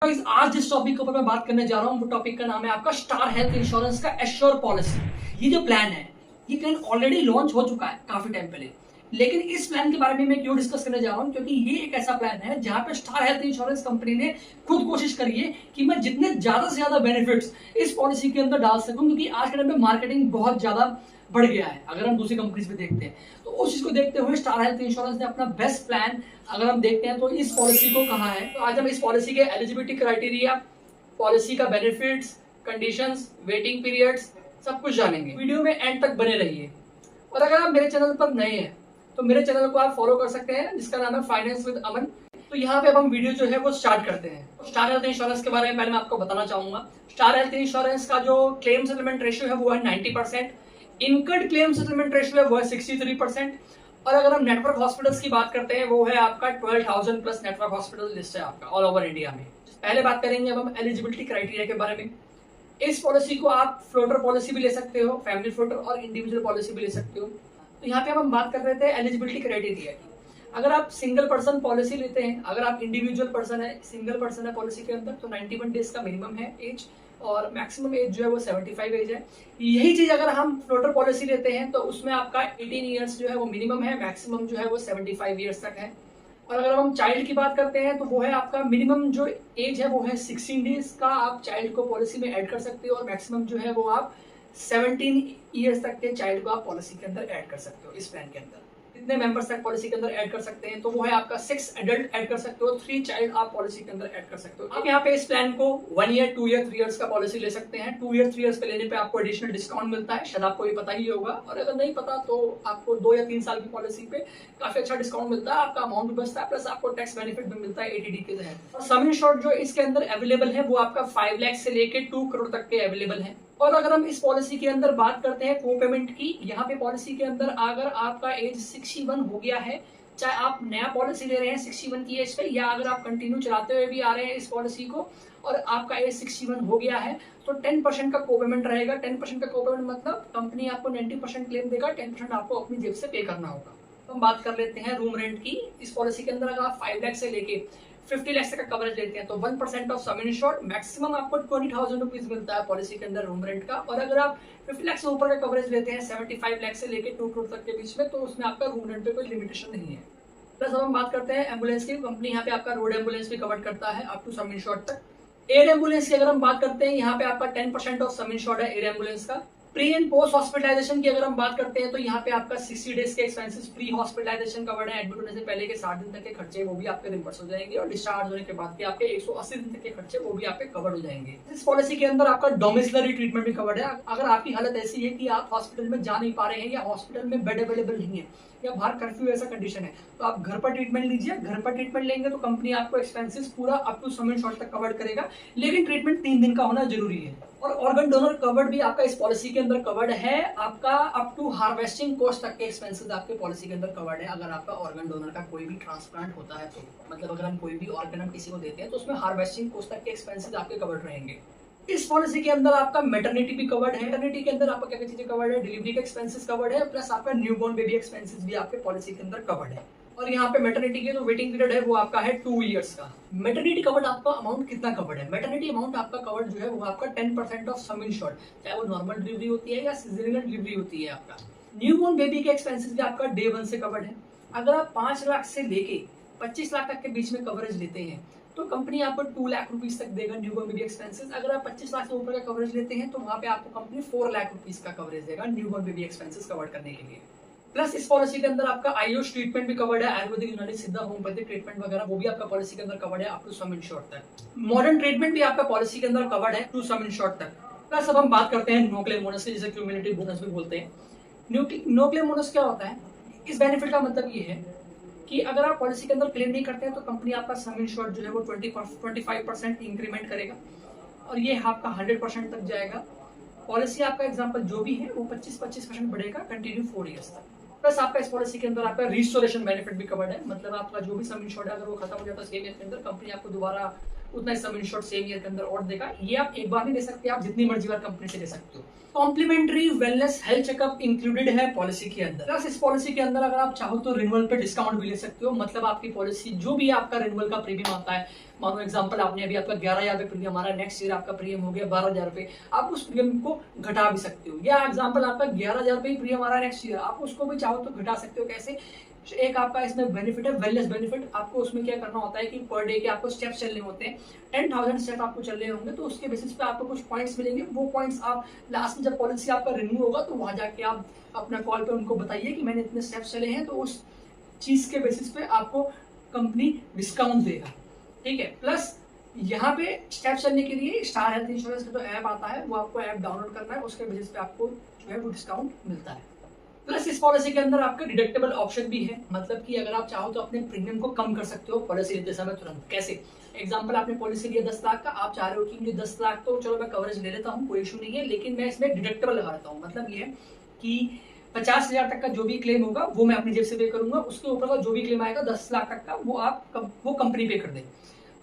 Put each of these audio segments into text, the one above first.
Guys, आज जिस topic के ऊपर मैं बात करने जा रहा हूँ वो टॉपिक का नाम है आपका स्टार हेल्थ इंश्योरेंस का एश्योर पॉलिसी। ये जो प्लान है ये प्लान ऑलरेडी लॉन्च हो चुका है काफी टाइम पहले। लेकिन इस प्लान के बारे में मैं क्यों डिस्कस करने जा रहा हूँ, क्योंकि ये एक ऐसा प्लान है जहां पे स्टार हेल्थ इंश्योरेंस कंपनी ने खुद कोशिश करी है कि मैं जितने ज्यादा से ज्यादा बेनिफिट्स इस पॉलिसी के अंदर डाल सकूं, क्योंकि आज के टाइम पे मार्केटिंग बहुत ज्यादा बढ़ गया है। अगर हम दूसरी कंपनीज में देखते हैं तो उस चीज को देखते हुए स्टार हेल्थ इंश्योरेंस ने अपना बेस्ट प्लान अगर हम देखते हैं तो इस पॉलिसी को कहा है। तो आज हम इस पॉलिसी के एलिजिबिलिटी क्राइटेरिया, पॉलिसी का बेनिफिट्स, कंडीशंस, वेटिंग पीरियड्स सब कुछ जानेंगे। वीडियो में एंड तक बने रहिए। और अगर आप मेरे चैनल पर नए हैं तो मेरे चैनल को आप फॉलो कर सकते हैं, जिसका नाम है फाइनेंस विद अमन। तो यहाँ पे अब हम वीडियो जो है वो स्टार्ट करते हैं। स्टार हेल्थ इंश्योरेंस के बारे में पहले मैं आपको बताना चाहूंगा। स्टार हेल्थ इंश्योरेंस का जो क्लेम सेटलमेंट रेशियो है वो है 90%, इनकड क्लेम सेटलमेंट रेशियो है वो है 63%। और अगर हम नेटवर्क हॉस्पिटल्स की बात करते हैं वो है आपका 12,000 प्लस नेटवर्क हॉस्पिटल लिस्ट है आपका ऑल ओवर इंडिया में। पहले बात करेंगे अब हम एलिजिबिलिटी क्राइटेरिया के बारे में। इस पॉलिसी को आप फ्लोटर पॉलिसी भी ले सकते हो, फैमिली फ्लोटर और इंडिविजुअल पॉलिसी भी ले सकते हो। तो यहाँ पे हम बात कर रहे थे एलिजिबिलिटी क्राइटेरिया की। अगर आप सिंगल पर्सन पॉलिसी लेते हैं, अगर आप इंडिविजुअल पर्सन है, सिंगल पर्सन है पॉलिसी के अंदर, तो 91 डेज का मिनिमम है एज और मैक्सिमम एज जो है वो 75 एज है। यही चीज अगर हम फ्लोटर पॉलिसी लेते हैं तो उसमें आपका 18 ईयर्स जो है वो मिनिमम है, मैक्सिमम जो है वो 75 ईयर्स तक है। और अगर हम चाइल्ड की बात करते हैं तो वो है आपका मिनिमम जो एज है वो है 16 डेज का, आप चाइल्ड को पॉलिसी में ऐड कर सकते हो और मैक्सिमम जो है वो आप 17 ईयर्स तक के चाइल्ड को आप पॉलिसी के अंदर ऐड कर सकते हो। इस प्लान के अंदर कितने मेंबर्स तक पॉलिसी के अंदर ऐड कर सकते हैं तो वो है आपका 6 एडल्ट ऐड कर सकते हो, 3 चाइल्ड आप पॉलिसी के अंदर ऐड कर सकते हो। आप यहाँ पे इस प्लान को 1 ईयर, 2 ईयर, 3 ईयर्स का पॉलिसी ले सकते हैं। 2 ईयर, 3 ईयर्स पे लेने पे आपको एडिशनल डिस्काउंट मिलता है, शायद आपको ये पता ही होगा। और अगर नहीं पता तो आपको 2 या 3 साल की पॉलिसी पे काफी अच्छा डिस्काउंट मिलता है, आपका अमाउंट भी बचता है, प्लस आपको टैक्स बेनिफिट भी मिलता है ATD के तहत। और सम इंश्योर्ड जो इसके अंदर अवेलेबल है वो आपका 5 लाख से लेके 2 करोड़ तक के अवेलेबल है। और अगर हम इस पॉलिसी के अंदर बात करते हैं को पेमेंट की, यहाँ पे पॉलिसी के अंदर अगर आपका एज 61 हो गया है, चाहे आप नया पॉलिसी ले रहे हैं 61 की एज पे, या अगर आप कंटिन्यू चलाते हुए भी आ रहे हैं इस पॉलिसी को और आपका एज 61 हो गया है, तो 10% का को पेमेंट रहेगा। 10% का को पेमेंट मतलब कंपनी आपको 90% क्लेम देगा, 10% आपको अपनी जेब से पे करना होगा। तो हम बात कर लेते हैं रूम रेंट की। इस पॉलिसी के अंदर अगर आप 5 लाख से लेके 50 लाख का कवरेज लेते हैं तो 1% ऑफ सम इंश्योर्ड, मैक्सिमम आपको 20,000 रुपीज मिलता है पॉलिसी के अंदर रूम रेंट का। और अगर आप 50 लाख से ऊपर का कवरेज लेते हैं 75 लाख से लेके 2 करोड़ तक के बीच में, तो उसमें आपका रूम रेंट पे कोई लिमिटेशन नहीं है। प्लस अब हम बात करते हैं एम्बुलेंस की। कंपनी यहाँ पे आपका रोड एम्बुलेंस भी कवर करता है अप टू सम इंश्योर्ड तक। एयर एम्बुलेंस की अगर हम बात करते हैं, यहाँ पे आपका 10% ऑफ सम इंश्योर्ड है एयर एम्बुलेंस का। प्री एंड पोस्ट हॉस्पिटलाइजेशन की अगर हम बात करते हैं तो यहाँ पे आपका 60 डेज के एक्सपेंसेस प्री हॉस्पिटलाइजेशन कवर्ड है। एडमिट होने से पहले के 60 दिन तक के खर्चे वो भी आपके रिम्बर्स हो जाएंगे, और डिस्चार्ज होने के बाद के आपके 180 दिन तक के खर्चे वो भी आपके कवर्ड हो जाएंगे। इस पॉलिसी के अंदर आपका डोमिसिलरी ट्रीटमेंट भी कवर्ड है। अगर आपकी हालत ऐसी है कि आप हॉस्पिटल में जा नहीं पा रहे हैं या हॉस्पिटल में बेड अवेलेबल नहीं है या बाहर कर्फ्यू ऐसा कंडीशन है, तो आप घर पर ट्रीटमेंट लीजिए। घर पर ट्रीटमेंट लेंगे तो कंपनी आपको एक्सपेंसेस पूरा अप टू सम इंश्योर्ड तक कवर करेगा, लेकिन ट्रीटमेंट 3 दिन का होना जरूरी है। और ऑर्गन डोनर कवर्ड भी आपका इस पॉलिसी के अंदर कवर्ड है। आपका अप टू हार्वेस्टिंग कॉस्ट तक के एक्सपेंसेस आपके पॉलिसी के अंदर कवर्ड है। अगर आपका ऑर्गन डोनर का कोई भी ट्रांसप्लांट होता है तो मतलब अगर हम कोई भी ऑर्गन हम किसी को देते हैं तो उसमें हार्वेस्टिंग कॉस्ट तक के एक्सपेंसेस आपके कवर्ड रहेंगे। इस पॉलिसी के अंदर आपका मैटरनिटी भी कवर्ड है। मैटरनिटी के अंदर आपका क्या क्या चीजें कवर्ड है, डिलीवरी के एक्सपेंसेस कवर्ड है, प्लस आपका न्यूबॉर्न बेबी एक्सपेंसेस भी आपके पॉलिसी के अंदर कवर्ड है। और यहाँ पे मैटरनिटी के जो वेटिंग पीरियड है वो आपका है 2 इयर्स का। मैटरनिटी कवर्ड आपका अमाउंट कितना कवर्ड है? मैटरनिटी अमाउंट आपका कवर्ड जो है वो आपका 10% ऑफ सम इंश्योर्ड, चाहे वो नॉर्मल डिलीवरी होती है या सिजेरियन डिलीवरी होती है। आपका न्यूबॉर्न बेबी के एक्सपेंसेस भी आपका डे 1 से कवर्ड है। अगर आप 5 लाख से लेके 25 लाख तक के बीच में कवरेज लेते हैं तो कंपनी आपको 2 लाख रुपीज तक देगा न्यूबॉर्न बेबी एक्सपेंसेस। अगर आप 25 लाख से ऊपर का कवरेज लेते हैं तो वहां पे आपको कंपनी 4 लाख रुपीज का कवरेज देगा न्यूबॉर्न बेबी एक्सपेंसेस कवर करने के लिए। प्लस इस पॉलिसी के अंदर आपका आयुष ट्रीटमेंट भी कवर्ड है, आयुर्वेदिक, यूनानी, सिद्धा, होम्योपैथिक ट्रीटमेंट वगैरह वो भी आपका पॉलिसी के अंदर कवर्ड है अप टू सम इंश्योर्ड तक। मॉडर्न ट्रीटमेंट भी आपका पॉलिसी के अंदर कवर्ड है टू सम इंश्योर्ड तक। प्लस अब हम बात करते हैं नो क्लेम बोनस की, जिसे क्यूमुलेटिव बोनस भी बोलते हैं। नो क्लेम बोनस क्या होता है? इस बेनिफिट का मतलब ये है कि अगर आप पॉलिसी के अंदर क्लेम नहीं करते हैं तो कंपनी आपका सम इंश्योर्ड जो है वो 25% इंक्रीमेंट करेगा और ये आपका 100% तक जाएगा। पॉलिसी आपका एग्जांपल जो भी है वो 25% बढ़ेगा कंटिन्यू 4 इयर्स तक। प्लस आपका इस पॉलिसी के अंदर आपका रिस्टोरेशन बेनिफिट भी कवर्ड है, मतलब आपका जो भी सम इंश्योर्ड है अगर वो खत्म हो जाता है 6 ईयर के अंदर, कंपनी आपको दोबारा उतना ही सम इंश्योर्ड सेम ईयर के अंदर और देगा। ये आप एक बार नहीं ले सकते, आप जितनी मर्जी बार कंपनी से ले सकते हो। Complimentary wellness health checkup included है पॉलिसी के अंदर। प्लस इस पॉलिसी के अंदर अगर आप चाहो तो रिन्यूअल पे डिस्काउंट भी ले सकते हो। मतलब आपकी पॉलिसी जो भी आपका रिन्यूअल का प्रीमियम आता है, मानो एग्जांपल आपने अभी आपका 11,000 रुपये प्रीमियम हमारा, नेक्स्ट ईयर आपका प्रीमियम हो गया 12,000 रुपये, आप उस प्रीमियम को घटा भी सकते हो। या एग्जांपल आपका 11,000 रुपये प्रीमियम आ रहा है नेक्स्ट ईयर, आप उसको भी चाहो तो घटा सकते हो। कैसे? एक आपका इसमें बेनिफिट है वेलनेस बेनिफिट। आपको उसमें क्या करना होता है कि पर डे के आपको स्टेप्स चलने होते हैं, 10,000 स्टेप आपको चलने होंगे, तो उसके बेसिस पे आपको कुछ पॉइंट्स मिलेंगे। वो पॉइंट्स आप लास्ट में जब पॉलिसी आपका रिन्यू होगा तो वहां जाके आप अपना कॉल पे उनको बताइए कि मैंने इतने स्टेप्स चले हैं, तो उस चीज के बेसिस पे आपको कंपनी डिस्काउंट देगा। ठीक है। प्लस यहाँ पे स्टेप चलने के लिए स्टार हेल्थ इंश्योरेंस का जो ऐप आता है वो आपको ऐप डाउनलोड करना है, उसके बेसिस पे आपको जो है वो डिस्काउंट मिलता है। प्लस इस पॉलिसी के अंदर आपका डिडक्टेबल ऑप्शन भी है। मतलब कि अगर आप चाहो तो अपने प्रीमियम को कम कर सकते हो पॉलिसी लेते समय तुरंत। कैसे? एग्जांपल आपने पॉलिसी लिया 10 लाख का, आप चाह रहे हो कि मुझे 10 लाख तो चलो मैं कवरेज ले लेता हूँ, कोई इशू नहीं है, लेकिन मैं इसमें डिडक्टेबल लगा देता हूँ। मतलब ये है कि 50,000 तक का जो भी क्लेम होगा वो मैं अपनी जेब से पे करूंगा, उसके ऊपर का जो भी क्लेम आएगा 10 लाख तक का वो कंपनी पे कर दे।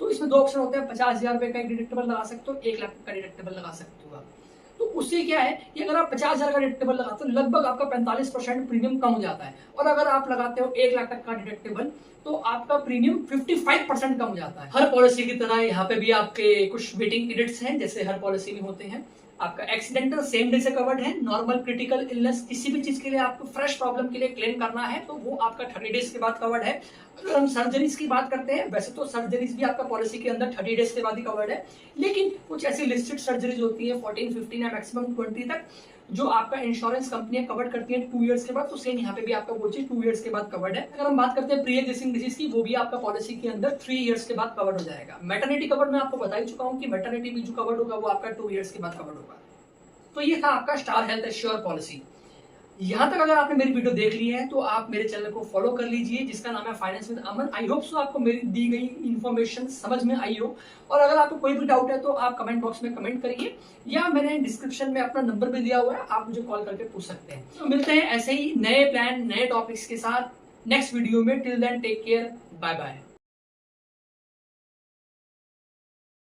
तो इसमें दो ऑप्शन होते हैं, 50,000 रुपए का एक डिडक्टेबल लगा सकते हो, 1 लाख का डिडक्टेबल लगा सकते हो आप। तो उससे क्या है कि अगर आप 50,000 का डिडक्टेबल लगाते हो लगभग आपका 45% प्रीमियम कम हो जाता है, और अगर आप लगाते हो 1 लाख तक का डिडक्टेबल तो आपका प्रीमियम 55% कम हो जाता है। हर पॉलिसी की तरह यहाँ पे भी आपके कुछ वेटिंग पीरियड्स हैं, जैसे हर पॉलिसी में होते हैं। आपका एक्सीडेंटल सेम डे से कवर्ड है, नॉर्मल क्रिटिकल इलनेस किसी भी चीज के लिए आपको फ्रेश प्रॉब्लम के लिए क्लेम करना है तो वो आपका 30 डेज के बाद कवर्ड है। अगर हम सर्जरीज की बात करते हैं, वैसे तो सर्जरीज भी आपका पॉलिसी के अंदर 30 डेज के बाद ही कवर्ड है, लेकिन कुछ ऐसी लिस्टेड सर्जरीज होती है 14, 15 या मैक्सिमम 20 तक जो आपका इंश्योरेंस कंपनियां कवर करती हैं 2 इयर्स के बाद। तो सेम यहाँ पे भी आपका वो चीज 2 इयर्स के बाद कवर्ड है। अगर हम बात करते हैं प्री एग्जिस्टिंग डिजीज की, वो भी आपका पॉलिसी के अंदर 3 इयर्स के बाद कवर्ड हो जाएगा। मैटरनिटी कवर मैं आपको बता ही चुका हूँ कि मैटरनिटी भी जो कवर्ड होगा वो आपका 2 इयर्स के बाद कवर्ड होगा। तो ये था आपका स्टार हेल्थ एश्योर पॉलिसी। यहां तक अगर आपने मेरी वीडियो देख ली है तो आप मेरे चैनल को फॉलो कर लीजिए, जिसका नाम है finance with Aman. I hope so आपको मेरी दी गई इन्फॉर्मेशन समझ में आई हो, और अगर आपको कोई भी डाउट है तो आप कमेंट बॉक्स में कमेंट करिए, या मैंने डिस्क्रिप्शन में अपना नंबर भी दिया हुआ है, आप मुझे कॉल करके पूछ सकते हैं। तो मिलते हैं ऐसे ही नए प्लान नए टॉपिक्स के साथ नेक्स्ट वीडियो में। Till then take care, bye bye.